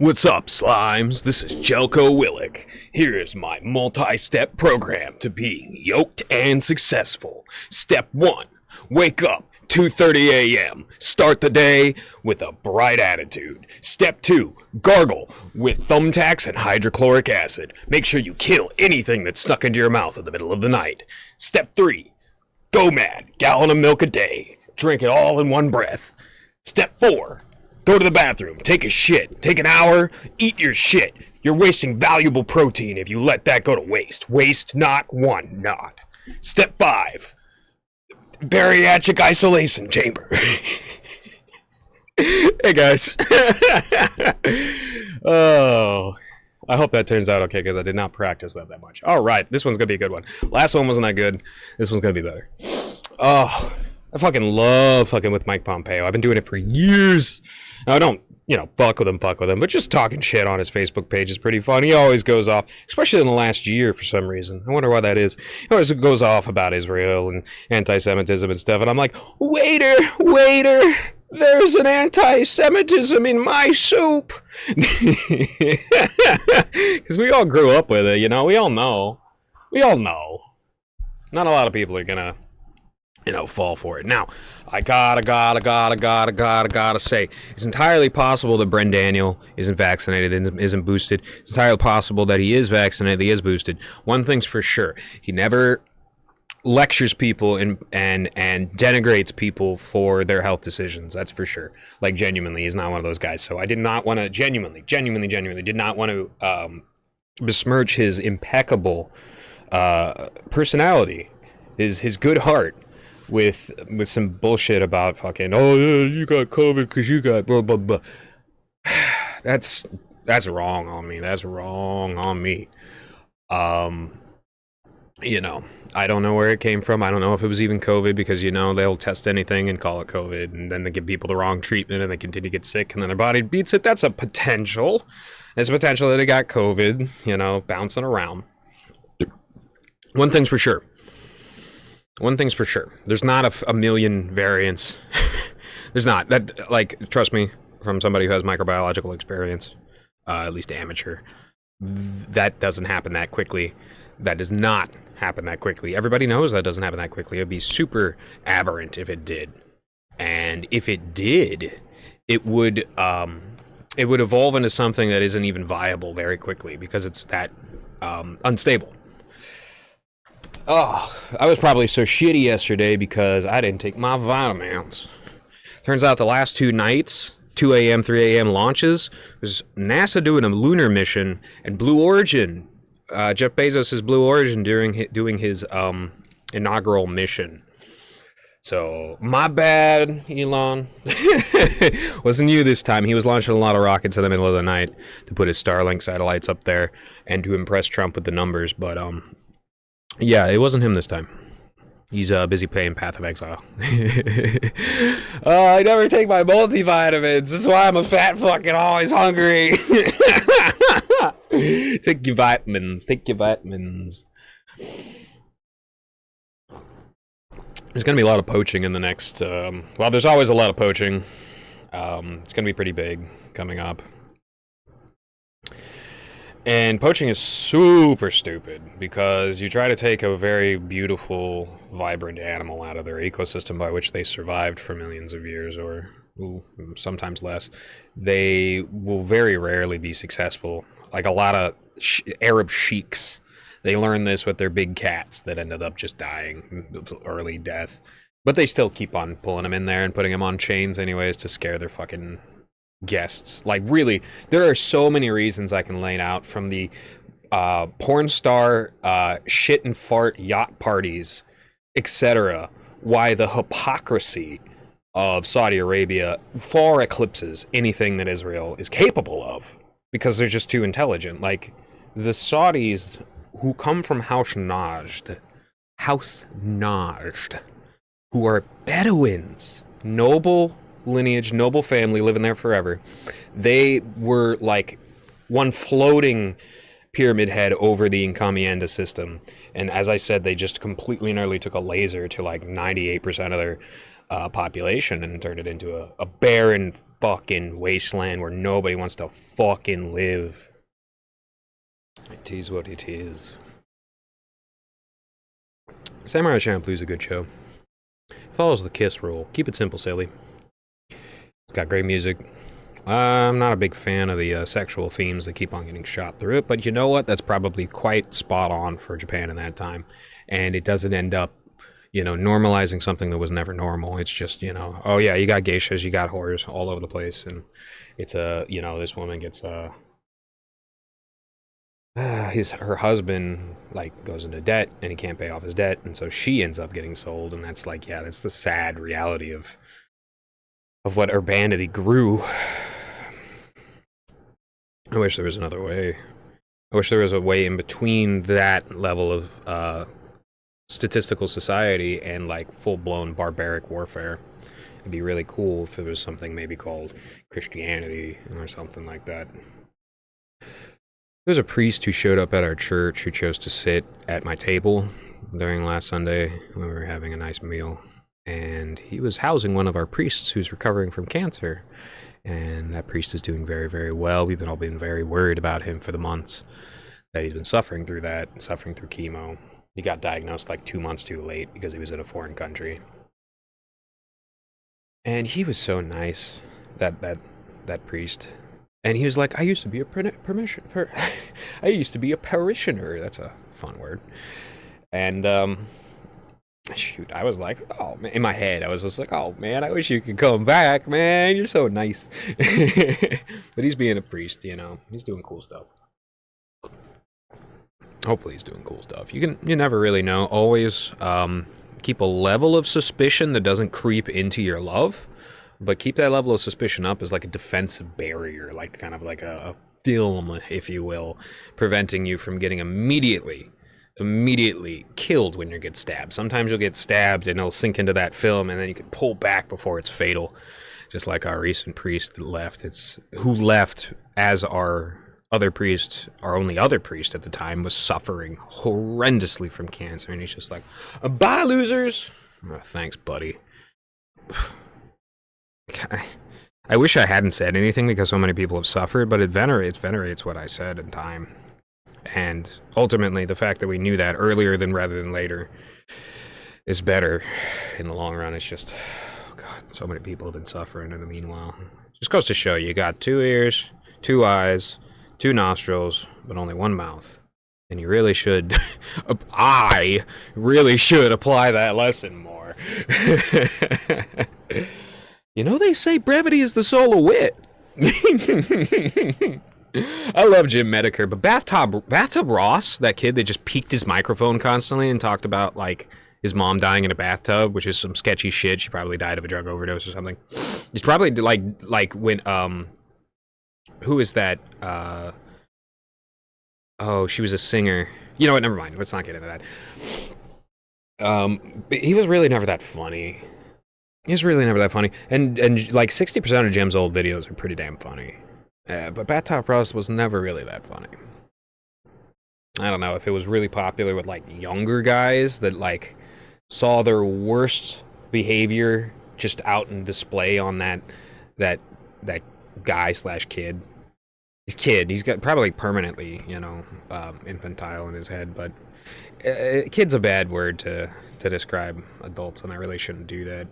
What's up, slimes? This is Jelko Willick. Here's my multi-step program to being yoked and successful. Step 1. Wake up, 2:30 a.m. Start the day with a bright attitude. Step 2. Gargle with thumbtacks and hydrochloric acid. Make sure you kill anything that's stuck into your mouth in the middle of the night. Step 3. Go mad, gallon of milk a day. Drink it all in one breath. Step 4. Go to the bathroom, take a shit, take an hour, eat your shit. You're wasting valuable protein if you let that go to waste. Waste not one knot. Step 5. Bariatric isolation chamber. Hey guys. Oh, I hope that turns out okay because I did not practice that much. All right, this one's gonna be a good one. Last one wasn't that good. This one's gonna be better. Oh, I fucking love fucking with Mike Pompeo. I've been doing it for years. Now, I don't, fuck with him, but just talking shit on his Facebook page is pretty fun. He always goes off, especially in the last year for some reason. I wonder why that is. He always goes off about Israel and anti-Semitism and stuff, and I'm like, waiter, there's an anti-Semitism in my soup. Because we all grew up with it, we all know. Not a lot of people are gonna fall for it. Now, I gotta say, it's entirely possible that Bren Daniel isn't vaccinated and isn't boosted. It's entirely possible that he is vaccinated, he is boosted. One thing's for sure, he never lectures people and denigrates people for their health decisions. That's for sure. Like, genuinely, he's not one of those guys. So I did not want to, genuinely, did not want to besmirch his impeccable personality, his good heart, with some bullshit about fucking, oh yeah, you got COVID because you got blah blah blah. That's wrong on me. That's wrong on me. I don't know where it came from. I don't know if it was even COVID because they'll test anything and call it COVID, and then they give people the wrong treatment and they continue to get sick and then their body beats it. That's a potential. There's a potential that they got COVID, bouncing around. One thing's for sure. There's not a million variants. There's not. That, trust me, from somebody who has microbiological experience, at least amateur, that doesn't happen that quickly. That does not happen that quickly. Everybody knows that doesn't happen that quickly. It would be super aberrant if it did. And if it did, it would evolve into something that isn't even viable very quickly because it's that unstable. Oh, I was probably so shitty yesterday because I didn't take my vitamins. Turns out the last 2 nights, 2 a.m., 3 a.m. launches, was NASA doing a lunar mission and Blue Origin. Jeff Bezos' Blue Origin doing his inaugural mission. So, my bad, Elon. Wasn't you this time. He was launching a lot of rockets in the middle of the night to put his Starlink satellites up there and to impress Trump with the numbers, but yeah, it wasn't him this time. He's busy playing Path of Exile. I never take my multivitamins. This is why I'm a fat fuck and always hungry. Take your vitamins. There's going to be a lot of poaching in the next... there's always a lot of poaching. It's going to be pretty big coming up. And poaching is super stupid because you try to take a very beautiful, vibrant animal out of their ecosystem by which they survived for millions of years or sometimes less. They will very rarely be successful. Like a lot of Arab sheiks, they learned this with their big cats that ended up just dying, early death. But they still keep on pulling them in there and putting them on chains anyways to scare their fucking guests. Like, really, there are so many reasons I can lay out, from the porn star shit and fart yacht parties, etc., why the hypocrisy of Saudi Arabia far eclipses anything that Israel is capable of, because they're just too intelligent. Like, the Saudis, who come from House Najd, who are Bedouins, noble lineage, noble family, living there forever. They were like one floating pyramid head over the encomienda system. And as I said, they just completely and utterly took a laser to like 98% of their population and turned it into a barren fucking wasteland where nobody wants to fucking live. It is what it is. Samurai Champloo's a good show. Follows the KISS rule. Keep it simple, silly. It's got great music. I'm not a big fan of the sexual themes that keep on getting shot through it, but you know what? That's probably quite spot on for Japan in that time. And it doesn't end up, normalizing something that was never normal. It's just, oh yeah, you got geishas, you got whores all over the place. And it's this woman gets, her husband, goes into debt, and he can't pay off his debt, and so she ends up getting sold, and that's that's the sad reality of what urbanity grew. I wish there was another way. I wish there was a way in between that level of statistical society and full-blown barbaric warfare. It'd be really cool if there was something maybe called Christianity or something like that. There's a priest who showed up at our church who chose to sit at my table during last Sunday when we were having a nice meal. And he was housing one of our priests who's recovering from cancer. And that priest is doing very, very well. We've all been very worried about him for the months that he's been suffering through that, suffering through chemo. He got diagnosed 2 months too late because he was in a foreign country. And he was so nice, that priest. And he was like, I used to be a parishioner. That's a fun word. And shoot, I was like, oh man, in my head, I was just like, oh man, I wish you could come back, man. You're so nice. But he's being a priest, he's doing cool stuff. Hopefully he's doing cool stuff. You never really know. Always keep a level of suspicion that doesn't creep into your love, but keep that level of suspicion up as a defensive barrier, kind of like a film, if you will, preventing you from getting immediately killed when you get stabbed. Sometimes you'll get stabbed and it'll sink into that film, and then you can pull back before it's fatal. Just like our recent priest that left. Who left as our only other priest at the time, was suffering horrendously from cancer, and he's just like, bye, losers. Oh, thanks, buddy. I wish I hadn't said anything because so many people have suffered, but it venerates what I said in time. And ultimately, the fact that we knew that earlier rather than later is better in the long run. It's just, oh God, so many people have been suffering in the meanwhile. Just goes to show you got 2 ears, 2 eyes, 2 nostrils, but only 1 mouth. And you really should, I really should apply that lesson more. They say brevity is the soul of wit. I love Jim Medicare, but Bathtub Ross, that kid that just peeked his microphone constantly and talked about his mom dying in a bathtub, which is some sketchy shit. She probably died of a drug overdose or something. It's probably when who is that? She was a singer. You know what? Never mind. Let's not get into that. But he was really never that funny. And 60% of Jim's old videos are pretty damn funny. But Bathtub Ross was never really that funny. I don't know if it was really popular with younger guys that saw their worst behavior just out in display on that guy / kid. He's got probably permanently, infantile in his head, but kid's a bad word to describe adults, and I really shouldn't do that.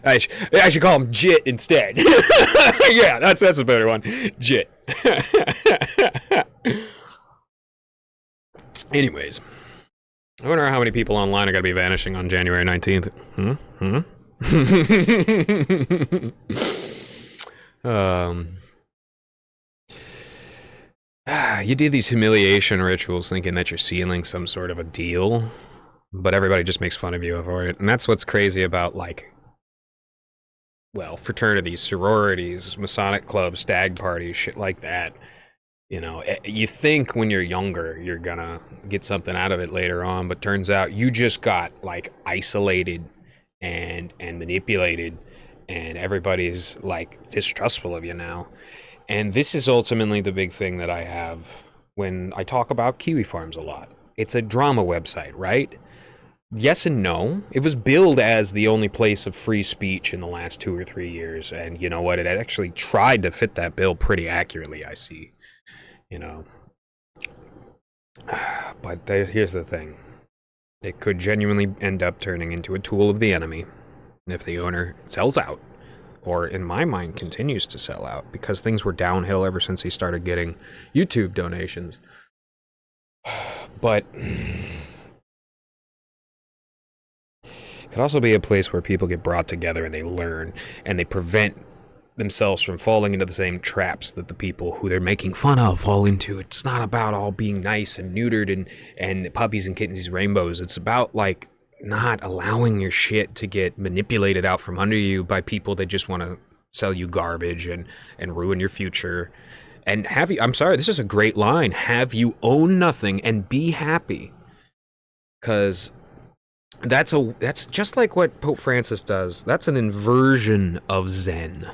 I should call him Jit instead. Yeah, that's a better one. Jit. Anyways, I wonder how many people online are going to be vanishing on January 19th. You do these humiliation rituals thinking that you're sealing some sort of a deal, but everybody just makes fun of you for it. And that's what's crazy about fraternities, sororities, Masonic clubs, stag parties, shit like that. You think when you're younger you're gonna get something out of it later on, but turns out you just got isolated and manipulated, and everybody's distrustful of you now. And this is ultimately the big thing that I have when I talk about Kiwi Farms a lot. It's a drama website, right? Yes and no. It was billed as the only place of free speech in the last 2 or 3 years, and you know what? It actually tried to fit that bill pretty accurately, I see. You know. But here's the thing. It could genuinely end up turning into a tool of the enemy if the owner sells out, or in my mind continues to sell out, because things were downhill ever since he started getting YouTube donations. But it could also be a place where people get brought together and they learn and they prevent themselves from falling into the same traps that the people who they're making fun of fall into. It's not about all being nice and neutered and puppies and kittens, rainbows. It's about, like, not allowing your shit to get manipulated out from under you by people that just want to sell you garbage and ruin your future. And I'm sorry, this is a great line. Have you own nothing and be happy. Because that's just like what Pope Francis does. That's an inversion of Zen.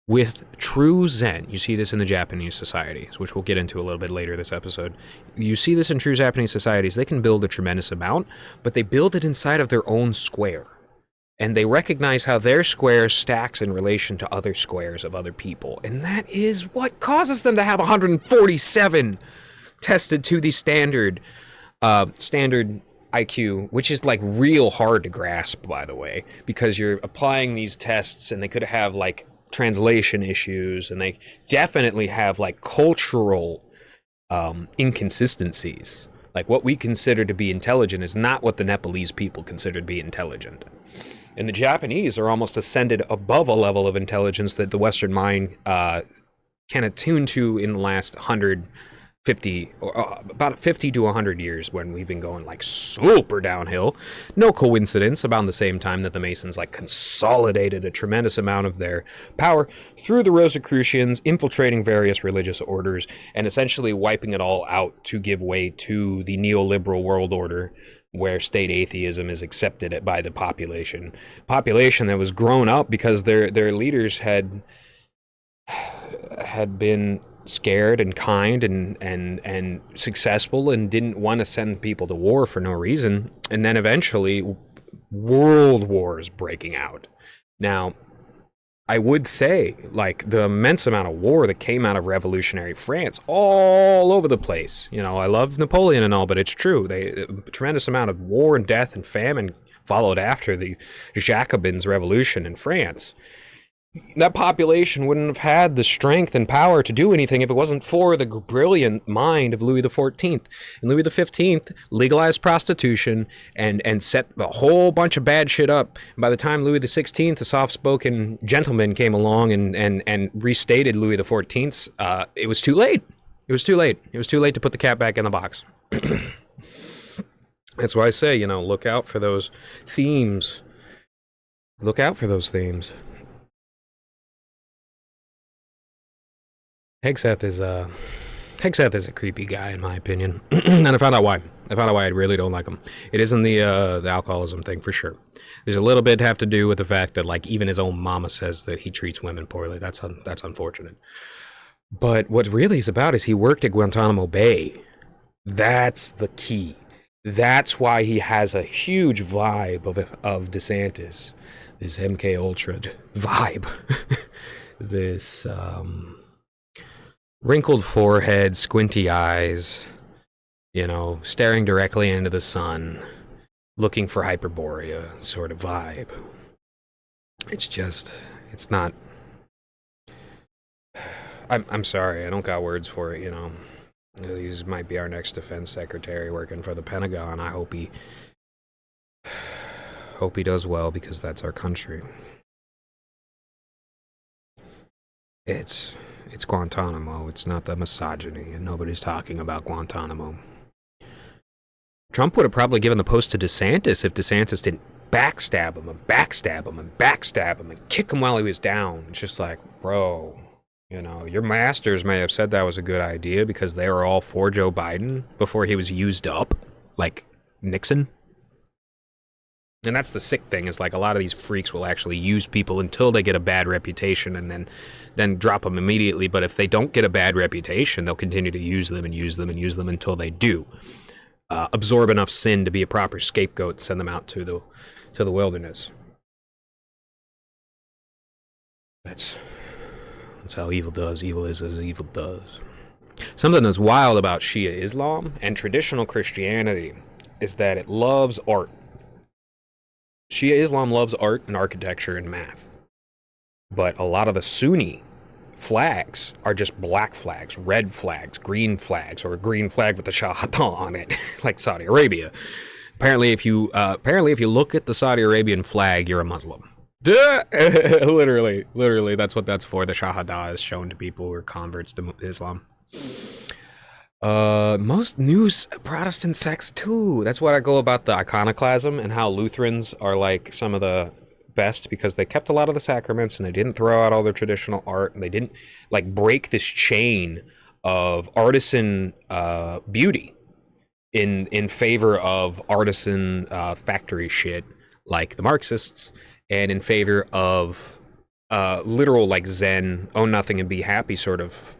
With true Zen, you see this in the Japanese societies, which we'll get into a little bit later this episode. You see this in true Japanese societies. They can build a tremendous amount, but they build it inside of their own square. And they recognize how their square stacks in relation to other squares of other people. And that is what causes them to have 147 tested to the standard IQ, which is like real hard to grasp, by the way, because you're applying these tests and they could have like translation issues, and they definitely have like cultural inconsistencies. Like what we consider to be intelligent is not what the Nepalese people consider to be intelligent. And the Japanese are almost ascended above a level of intelligence that the Western mind can attune to in the last 150 or about 50 to 100 years, when we've been going like super downhill. No coincidence, about the same time that the Masons like consolidated a tremendous amount of their power through the Rosicrucians, infiltrating various religious orders and essentially wiping it all out to give way to the neoliberal world order, where state atheism is accepted by the population that was grown up because their leaders had been scared and kind and successful and didn't want to send people to war for no reason. And then eventually world wars breaking out. Now, I would say, like, the immense amount of war that came out of revolutionary France all over the place. You know, I love Napoleon and all, but it's true. A tremendous amount of war and death and famine followed after the Jacobins' revolution in France. That population wouldn't have had the strength and power to do anything if it wasn't for the brilliant mind of Louis XIV. And Louis XV legalized prostitution and set a whole bunch of bad shit up. And by the time Louis XVI, a soft-spoken gentleman, came along and restated Louis XIV's, it was too late. It was too late. It was too late to put the cat back in the box. That's why I say, you know, look out for those themes. Look out for those themes. Hegseth is a creepy guy, in my opinion. And I found out why. I really don't like him. It isn't the alcoholism thing, for sure. There's a little bit to have to do with the fact that, like, even his own mama says that he treats women poorly. That's unfortunate. But what really is about is he worked at Guantanamo Bay. That's the key. That's why he has a huge vibe of DeSantis. This MK Ultra vibe. This wrinkled forehead, squinty eyes, you know, staring directly into the sun, looking for Hyperborea sort of vibe. It's not. I'm sorry, I don't got words for it, you know. He might be our next defense secretary working for the Pentagon. I hope he does well, because that's our country. It's Guantanamo. It's not the misogyny, and nobody's talking about Guantanamo. Trump would have probably given the post to DeSantis if DeSantis didn't backstab him and backstab him and backstab him and kick him while he was down. It's just like, bro, you know, your masters may have said that was a good idea because they were all for Joe Biden before he was used up, like Nixon. And that's the sick thing, is like a lot of these freaks will actually use people until they get a bad reputation and then drop them immediately. But if they don't get a bad reputation, they'll continue to use them and use them and use them until they do. absorb enough sin to be a proper scapegoat, send them out to the wilderness. That's how evil does. Evil is as evil does. Something that's wild about Shia Islam and traditional Christianity is that it loves art. Shia Islam loves art and architecture and math. But a lot of the Sunni flags are just black flags, red flags, green flags, or a green flag with the Shahada on it, like Saudi Arabia. Apparently, if you look at the Saudi Arabian flag, you're a Muslim. Duh! literally, that's what that's for. The Shahada is shown to people who are converts to Islam. Most new Protestant sects too. That's what I go about the iconoclasm and how Lutherans are like some of the best because they kept a lot of the sacraments and they didn't throw out all their traditional art and they didn't like break this chain of artisan beauty in favor of artisan factory shit like the Marxists, and in favor of literal like Zen, own nothing and be happy sort of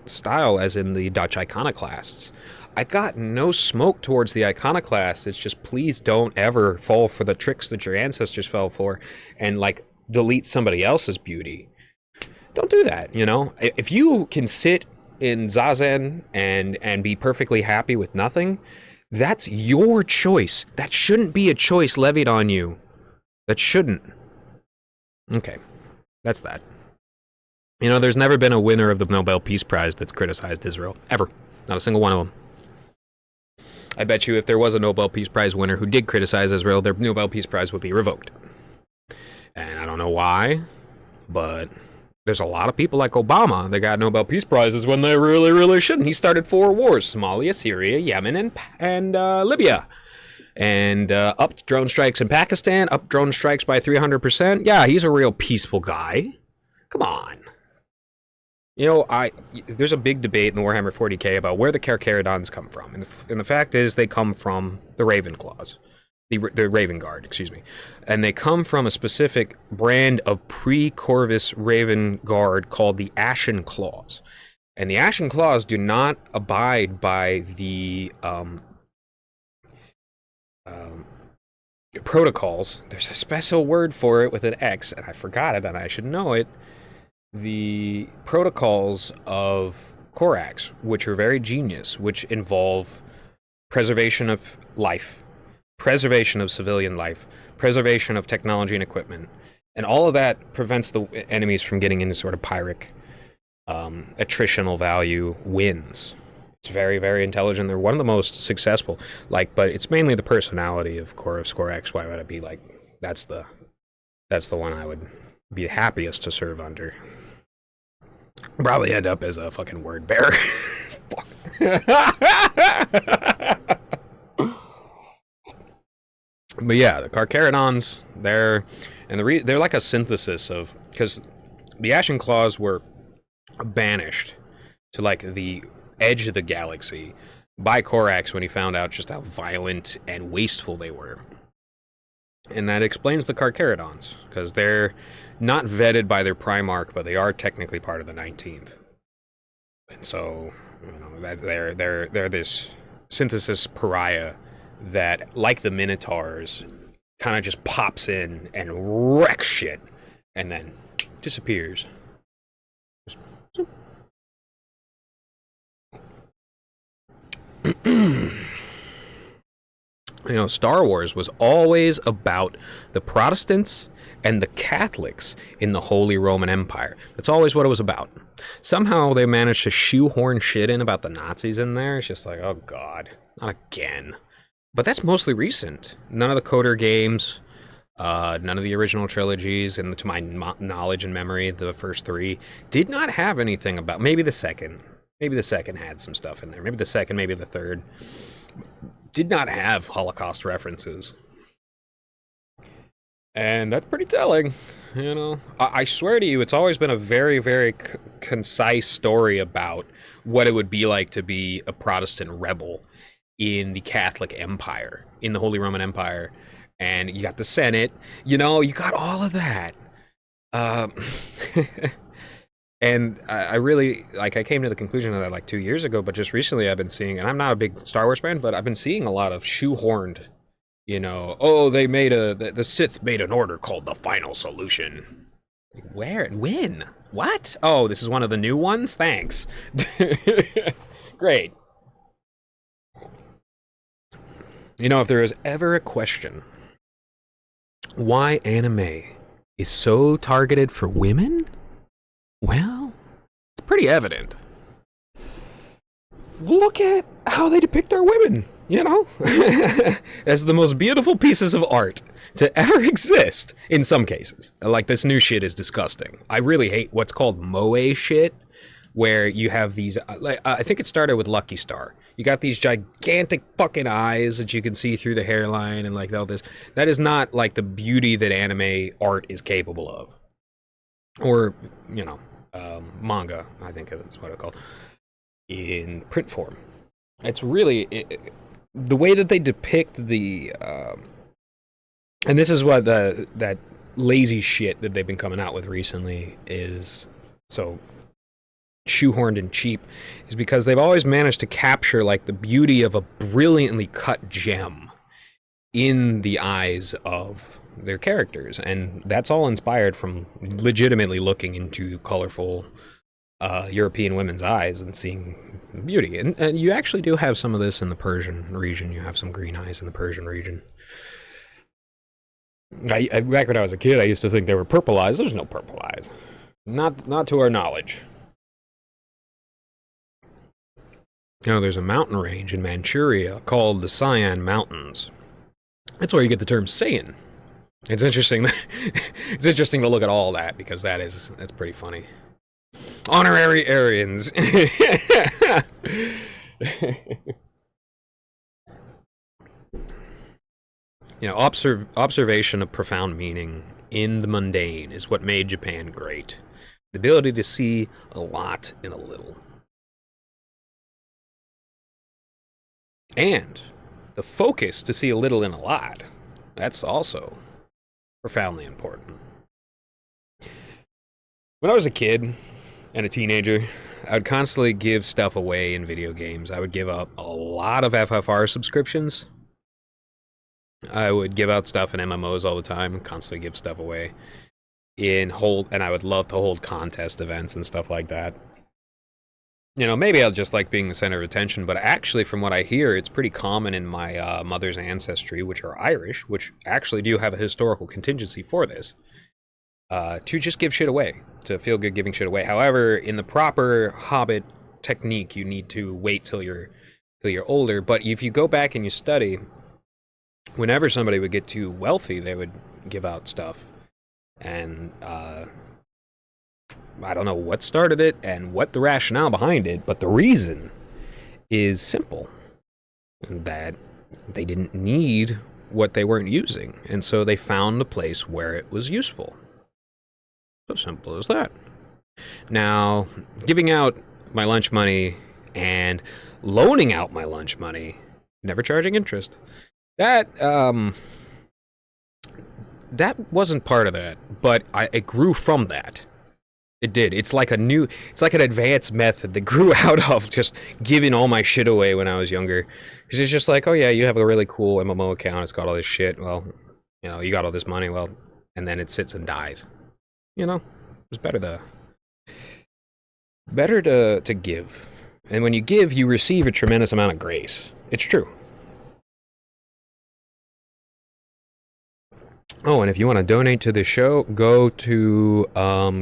style, as in the Dutch iconoclasts. I got no smoke towards the iconoclasts. It's just please don't ever fall for the tricks that your ancestors fell for and like delete somebody else's beauty. Don't do that, you know? If you can sit in Zazen and be perfectly happy with nothing, that's your choice. That shouldn't be a choice levied on you. That shouldn't. Okay, that's that. You know, there's never been a winner of the Nobel Peace Prize that's criticized Israel. Ever. Not a single one of them. I bet you if there was a Nobel Peace Prize winner who did criticize Israel, their Nobel Peace Prize would be revoked. And I don't know why, but there's a lot of people like Obama that got Nobel Peace Prizes when they really, really shouldn't. He started 4 wars: Somalia, Syria, Yemen, and Libya. And up drone strikes in Pakistan, up drone strikes by 300%. Yeah, he's a real peaceful guy. Come on. You know, there's a big debate in the Warhammer 40k about where the Carcharodons come from. And the fact is they come from the Ravenclaws. The Raven Guard, excuse me. And they come from a specific brand of pre-Corvus Raven Guard called the Ashen Claws. And the Ashen Claws do not abide by the protocols. There's a special word for it with an X, and I forgot it, and I should know it. The protocols of Corax, which are very genius, which involve preservation of life, preservation of civilian life, preservation of technology and equipment, and all of that prevents the enemies from getting into sort of Pyrrhic attritional value wins. It's very, very intelligent. They're one of the most successful. But it's mainly the personality of Corax. Why would I be like? That's the one I would be happiest to serve under. Probably end up as a fucking word bearer. But yeah, the Carcharodons, they're like a synthesis of, because the Ashen Claws were banished to like the edge of the galaxy by Corax when he found out just how violent and wasteful they were. And that explains the Carcharodons, because they're not vetted by their Primarch, but they are technically part of the 19th. And so, you know, they're this synthesis pariah that, like the Minotaurs, kind of just pops in and wrecks shit, and then disappears. You know, Star Wars was always about the Protestants and the Catholics in the Holy Roman Empire. That's always what it was about. Somehow they managed to shoehorn shit in about the Nazis in there. It's just like, oh god, not again. But that's mostly recent. None of the Coder games, none of the original trilogies, and to my knowledge and memory, the first 3 did not have anything about, maybe the second. Maybe the second had some stuff in there. Maybe the second, maybe the third. Did not have Holocaust references. And that's pretty telling, you know. I swear to you, it's always been a very, very concise story about what it would be like to be a Protestant rebel in the Catholic Empire, in the Holy Roman Empire. And you got the Senate, you know, you got all of that. And I really, like, I came to the conclusion of that like 2 years ago, but just recently I've been seeing, and I'm not a big Star Wars fan, but I've been seeing a lot of shoehorned, oh, they made the Sith made an order called the Final Solution. Where? When? What? Oh, this is one of the new ones? Thanks. Great. If there is ever a question why anime is so targeted for women, well, it's pretty evident. Look at how they depict our women, as the most beautiful pieces of art to ever exist in some cases. Like, this new shit is disgusting. I really hate what's called moe shit, where you have these, I think it started with Lucky Star. You got these gigantic fucking eyes that you can see through the hairline and like all this. That is not like the beauty that anime art is capable of. Or, manga, I think is what it's called, in print form. It's really, the way that they depict the, and this is what that lazy shit that they've been coming out with recently is so shoehorned and cheap, is because they've always managed to capture like the beauty of a brilliantly cut gem in the eyes of their characters, and that's all inspired from legitimately looking into colorful European women's eyes and seeing beauty. And you actually do have some of this in the Persian region. You have some green eyes in the Persian region. Back when I was a kid, I used to think they were purple eyes. There's no purple eyes. Not to our knowledge. There's a mountain range in Manchuria called the Sian Mountains. That's where you get the term Saiyan. It's interesting. It's interesting to look at all that, because that's pretty funny. Honorary Aryans. Observation of profound meaning in the mundane is what made Japan great. The ability to see a lot in a little. And the focus to see a little in a lot. That's also profoundly important. When I was a kid and a teenager, I would constantly give stuff away in video games. I would give up a lot of FFR subscriptions. I would give out stuff in MMOs all the time, constantly give stuff away. And I would love to hold contest events and stuff like that. Maybe I'll just like being the center of attention, but actually, from what I hear, it's pretty common in my mother's ancestry, which are Irish, which actually do have a historical contingency for this, to just give shit away, to feel good giving shit away. However, in the proper Hobbit technique, you need to wait till you're older. But if you go back and you study, whenever somebody would get too wealthy, they would give out stuff, and I don't know what started it and what the rationale behind it, but the reason is simple. That they didn't need what they weren't using, and so they found a place where it was useful. So simple as that. Now, giving out my lunch money and loaning out my lunch money, never charging interest, that wasn't part of that, but it grew from that. It did. It's like an advanced method that grew out of just giving all my shit away when I was younger. Because it's just like, oh yeah, you have a really cool MMO account, it's got all this shit, well, you got all this money, well, and then it sits and dies. It's better to give. And when you give, you receive a tremendous amount of grace. It's true. Oh, and if you want to donate to the show, go to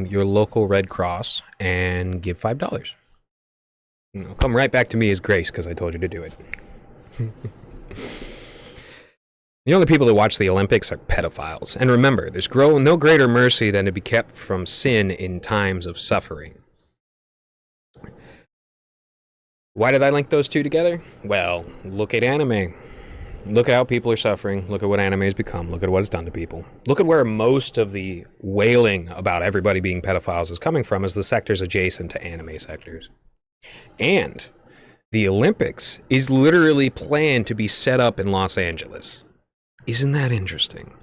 your local Red Cross and give $5. It'll come right back to me as grace because I told you to do it. The only people that watch the Olympics are pedophiles. And remember, there's no greater mercy than to be kept from sin in times of suffering. Why did I link those two together? Well, look at anime. Look at how people are suffering. Look at what anime has become. Look at what it's done to people. Look at where most of the wailing about everybody being pedophiles is coming from, is the sectors adjacent to anime sectors. And the Olympics is literally planned to be set up in Los Angeles. Isn't that interesting?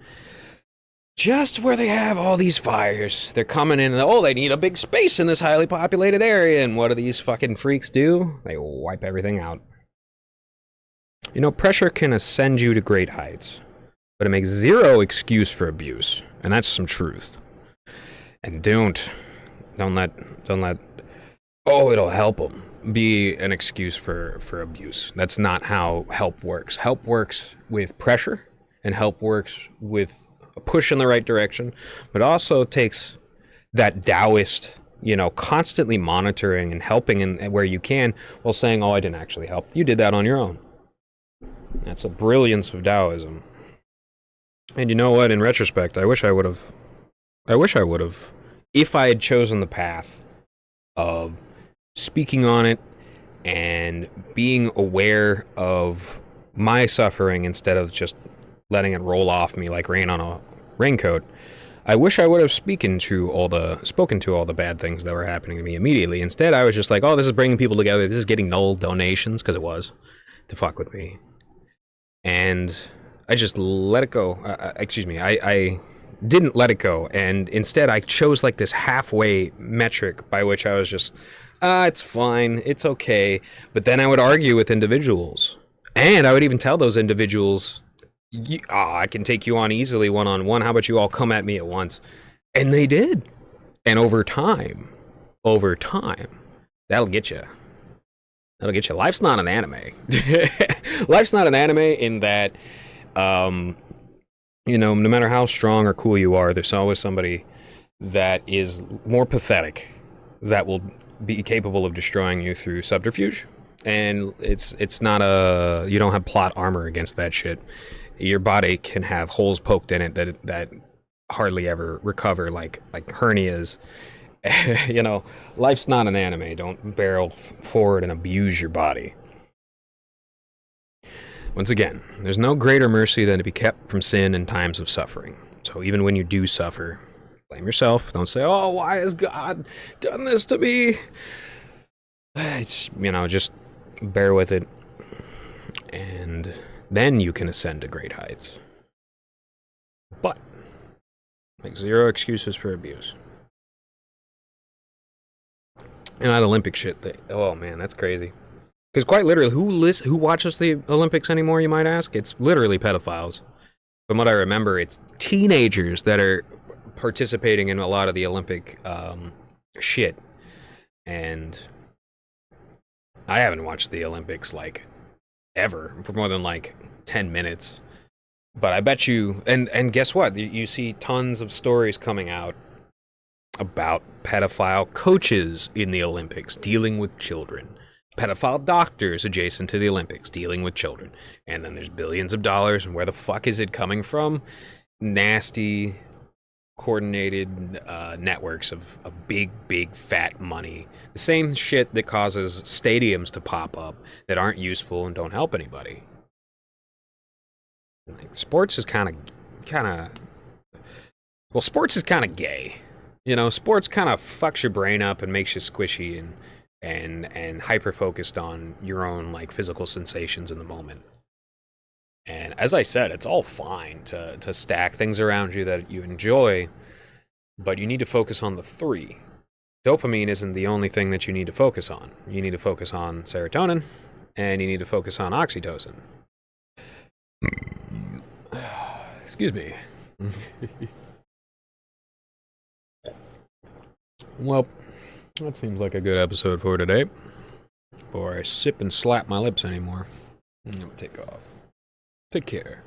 just where they have all these fires. They're coming in and, oh, they need a big space in this highly populated area. And what do these fucking freaks do? They wipe everything out. You know, pressure can ascend you to great heights, but it makes zero excuse for abuse. And that's some truth. And don't let, oh, it'll help them, be an excuse for abuse. That's not how help works. Help works with pressure, and help works with a push in the right direction, but also takes that Taoist, you know, constantly monitoring and helping in where you can, while saying, oh, I didn't actually help. You did that on your own. That's a brilliance of Taoism. And you know what? In retrospect, I wish I would have, if I had chosen the path of speaking on it and being aware of my suffering instead of just letting it roll off me like rain on a raincoat. I wish I would have spoken to all the bad things that were happening to me immediately. Instead, I was just like, oh, this is bringing people together. This is getting null donations, because it was, to fuck with me. And I just let it go. I didn't let it go. And instead, I chose like this halfway metric by which I was just, it's fine, it's okay. But then I would argue with individuals. And I would even tell those individuals, I can take you on easily one-on-one. How about you all come at me at once? And they did. And over time, that'll get you. Life's not an anime. Life's not an anime in that, you know, no matter how strong or cool you are, there's always somebody that is more pathetic that will be capable of destroying you through subterfuge. And it's not you don't have plot armor against that shit. Your body can have holes poked in it that hardly ever recover, like hernias. You know, life's not an anime. Don't barrel forward and abuse your body. Once again, there's no greater mercy than to be kept from sin in times of suffering. So even when you do suffer, blame yourself. Don't say, oh, why has God done this to me? It's, you know, just bear with it. And then you can ascend to great heights. But make zero excuses for abuse. And that Olympic shit, oh man, that's crazy. Because quite literally, who watches the Olympics anymore, you might ask? It's literally pedophiles. From what I remember, it's teenagers that are participating in a lot of the Olympic shit. And I haven't watched the Olympics, like, ever, for more than, like, 10 minutes. But I bet you, and guess what? You see tons of stories coming out about pedophile coaches in the Olympics dealing with children. Pedophile doctors adjacent to the Olympics dealing with children. And then there's billions of dollars, and where the fuck is it coming from? Nasty, coordinated networks of big fat money. The same shit that causes stadiums to pop up that aren't useful and don't help anybody. Like, sports is kind of sports is kind of gay. You know, sports kind of fucks your brain up and makes you squishy and hyper focused on your own, like, physical sensations in the moment. And as I said, it's all fine to stack things around you that you enjoy, but you need to focus on the three. Dopamine isn't the only thing that you need to focus on. You need to focus on serotonin, and you need to focus on oxytocin. Excuse me. Well, that seems like a good episode for today. Before I sip and slap my lips anymore, I'm gonna take off. Take care.